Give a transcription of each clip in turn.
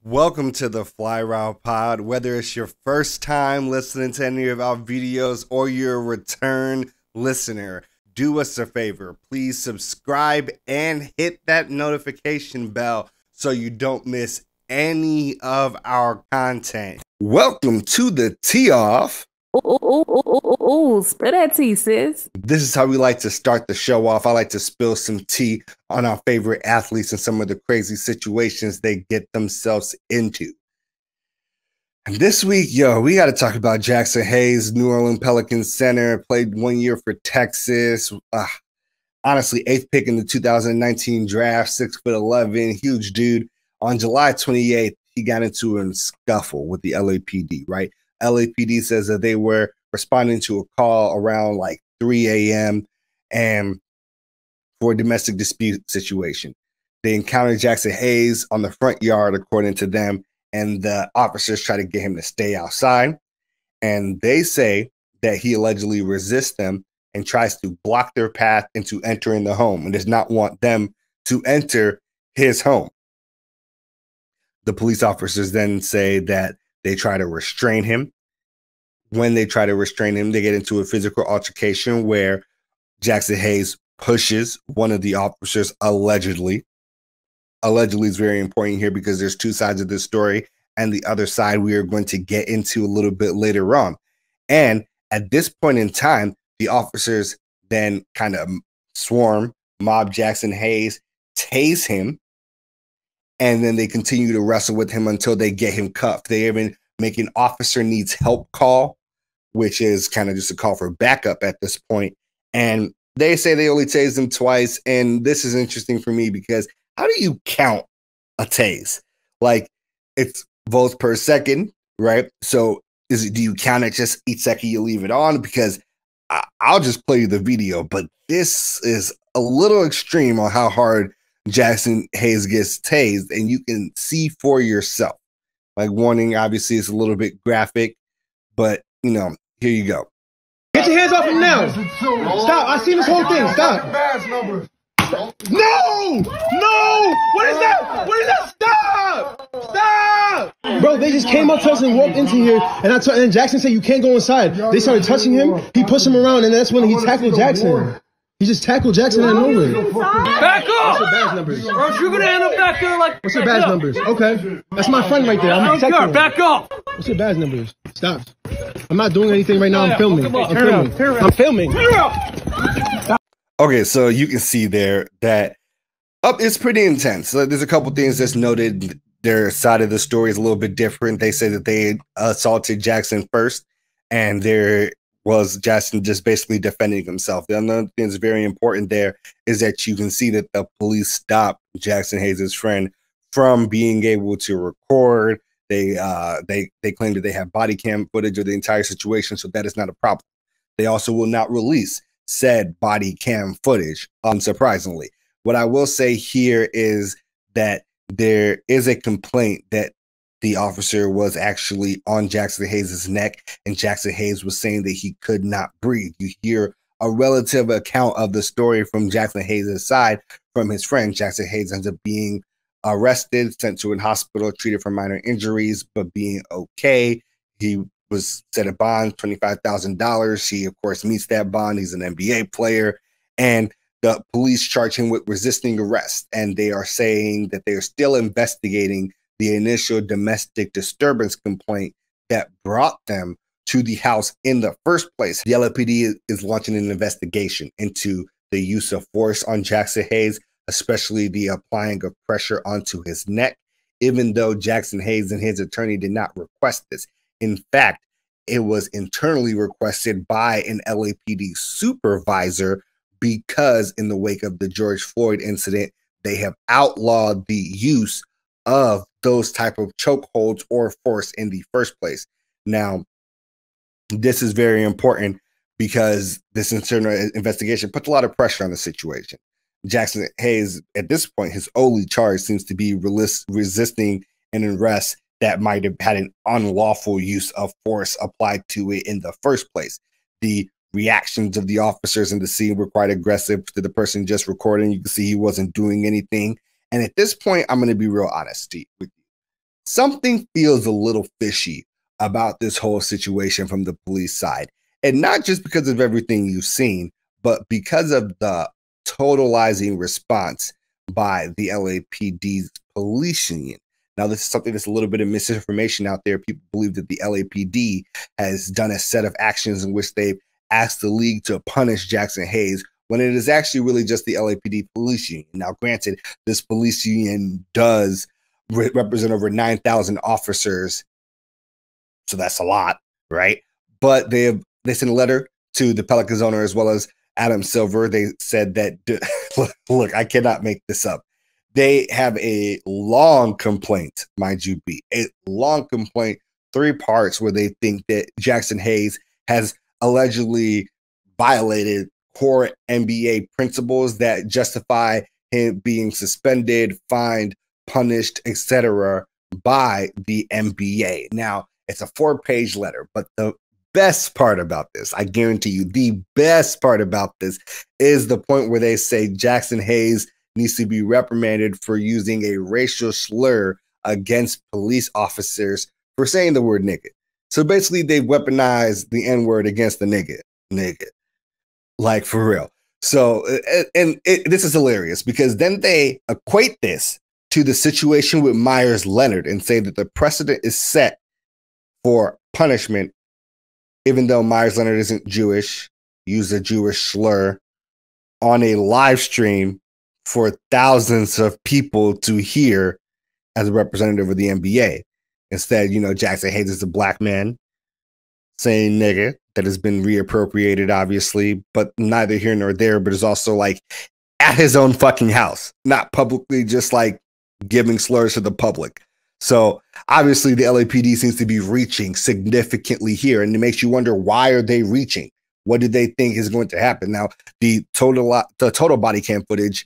Welcome to the Fly Route Pod. Whether it's your first time listening to any of our videos or you're a return listener, do us a favor. Please subscribe and hit that notification bell so you don't miss any of our content. Welcome to the Tee Off. Ooh, spill that tea, sis. This is how we like to start the show off. I like to spill some tea on our favorite athletes and some of the crazy situations they get themselves into. And this week, we got to talk about Jaxson Hayes, New Orleans Pelicans center, played 1 year for Texas. Honestly, 8th pick in the 2019 draft, 6'11", huge dude. On July 28th, he got into a scuffle with the LAPD, right? LAPD says that they were responding to a call around like 3 a.m. and for a domestic dispute situation. They encountered Jaxson Hayes on the front yard, according to them, and the officers try to get him to stay outside. And they say that he allegedly resists them and tries to block their path into entering the home and does not want them to enter his home. The police officers then say that they try to restrain him. When they try to restrain him, they get into a physical altercation where Jaxson Hayes pushes one of the officers allegedly. Allegedly is very important here because there's two sides of this story, and the other side we are going to get into a little bit later on. And at this point in time, the officers then kind of mob Jaxson Hayes, tase him, and then they continue to wrestle with him until they get him cuffed. They even make an officer needs help call, which is kind of just a call for backup at this point. And they say they only tased him twice. And this is interesting for me because how do you count a tase? Like, it's volts per second, right? So do you count it just each second you leave it on? Because I'll just play you the video, but this is a little extreme on how hard Jaxson Hayes gets tased, and you can see for yourself. Like, warning, obviously it's a little bit graphic, but here you go. Get your hands off him now. Stop. I seen this whole thing. Stop. No! No! What is that? What is that? Stop! Stop! Bro, they just came up to us and walked into here, and and Jaxson said you can't go inside. They started touching him. He pushed him around, and that's when he tackled Jaxson. He just tackled Jaxson out of nowhere. Back up! What's your badge numbers? Or if you're gonna end up back there like. What's your badge numbers? Okay. That's my friend right there. I don't care. Back up! What's your badge numbers? Stop. I'm not doing anything right now. I'm filming. I'm filming. Okay, so you can see there that it's pretty intense. So there's a couple things that's noted. Their side of the story is a little bit different. They say that they assaulted Jaxson first, and there was Jaxson just basically defending himself. The other thing that's very important there is that you can see that the police stopped Jaxson Hayes' friend from being able to record. They claim that they have body cam footage of the entire situation, so that is not a problem. They also will not release said body cam footage, unsurprisingly. What I will say here is that there is a complaint that the officer was actually on Jaxson Hayes' neck, and Jaxson Hayes was saying that he could not breathe. You hear a relative account of the story from Jaxson Hayes' side from his friend. Jaxson Hayes ends up being arrested, sent to a hospital, treated for minor injuries, but being okay. He was set a bond, $25,000. He, of course, meets that bond. He's an NBA player. And the police charge him with resisting arrest. And they are saying that they are still investigating the initial domestic disturbance complaint that brought them to the house in the first place. The LAPD is launching an investigation into the use of force on Jaxson Hayes, especially the applying of pressure onto his neck, even though Jaxson Hayes and his attorney did not request this. In fact, it was internally requested by an LAPD supervisor because in the wake of the George Floyd incident, they have outlawed the use of those type of chokeholds or force in the first place. Now, this is very important because this internal investigation puts a lot of pressure on the situation. Jaxson Hayes, at this point, his only charge seems to be resisting an arrest that might have had an unlawful use of force applied to it in the first place. The reactions of the officers in the scene were quite aggressive to the person just recording. You can see he wasn't doing anything. And at this point, I'm going to be real honest with you. something feels a little fishy about this whole situation from the police side. And not just because of everything you've seen, but because of the totalizing response by the LAPD's police union. Now, this is something that's a little bit of misinformation out there. People believe that the LAPD has done a set of actions in which they've asked the league to punish Jaxson Hayes, when it is actually really just the LAPD police union. Now, granted, this police union does represent over 9,000 officers, so that's a lot, right? But they sent a letter to the Pelicans owner as well as Adam Silver. They said that, look, I cannot make this up. They have a long complaint, mind you, a long complaint, 3 parts, where they think that Jaxson Hayes has allegedly violated core NBA principles that justify him being suspended, fined, punished, etc. by the NBA. Now, it's a 4-page letter, but the best part about this, I guarantee you, the best part about this is the point where they say Jaxson Hayes needs to be reprimanded for using a racial slur against police officers for saying the word nigga. So basically, they weaponized the N-word against the nigga. Like, for real. So, this is hilarious, because then they equate this to the situation with Myers Leonard and say that the precedent is set for punishment, even though Myers Leonard isn't Jewish, used a Jewish slur on a live stream for thousands of people to hear as a representative of the NBA. Instead, Jaxson Hayes is a black man saying nigga that has been reappropriated, obviously, but neither here nor there, but is also like at his own fucking house, not publicly, just like giving slurs to the public. So obviously the LAPD seems to be reaching significantly here, and it makes you wonder, why are they reaching? What do they think is going to happen? Now, the total body cam footage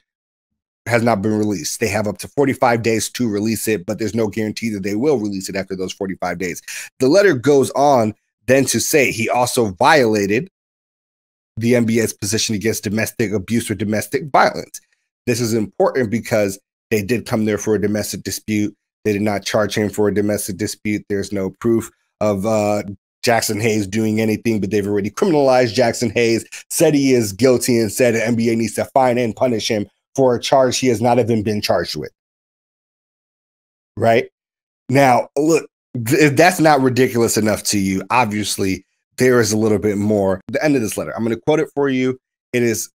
has not been released. They have up to 45 days to release it, but there's no guarantee that they will release it after those 45 days. The letter goes on then to say he also violated the NBA's position against domestic abuse or domestic violence. This is important because they did come there for a domestic dispute. They did not charge him for a domestic dispute. There's no proof of Jaxson Hayes doing anything, but they've already criminalized Jaxson Hayes, said he is guilty, and said the NBA needs to fine and punish him for a charge he has not even been charged with. Right? Now, look, if that's not ridiculous enough to you, obviously there is a little bit more. The end of this letter, I'm going to quote it for you. It is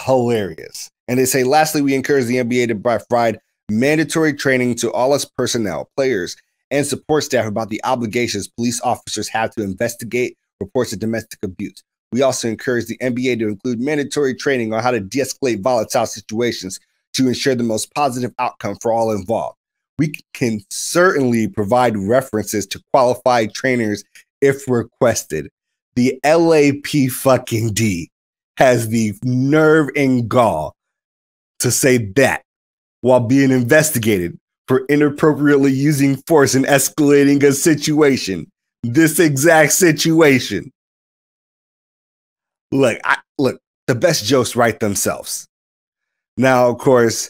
hilarious. And they say, lastly, we encourage the NBA to provide mandatory training to all its personnel, players, and support staff about the obligations police officers have to investigate reports of domestic abuse. We also encourage the NBA to include mandatory training on how to de-escalate volatile situations to ensure the most positive outcome for all involved. We can certainly provide references to qualified trainers if requested. The LAPD has the nerve and gall to say that while being investigated for inappropriately using force and escalating a situation. This exact situation. Look, the best jokes write themselves. Now, of course,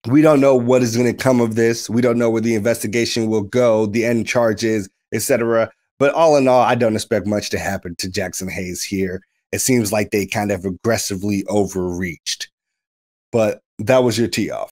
we don't know what is going to come of this. We don't know where the investigation will go, the end charges, etc. But all in all, I don't expect much to happen to Jaxson Hayes here. It seems like they kind of aggressively overreached. But that was your tee off.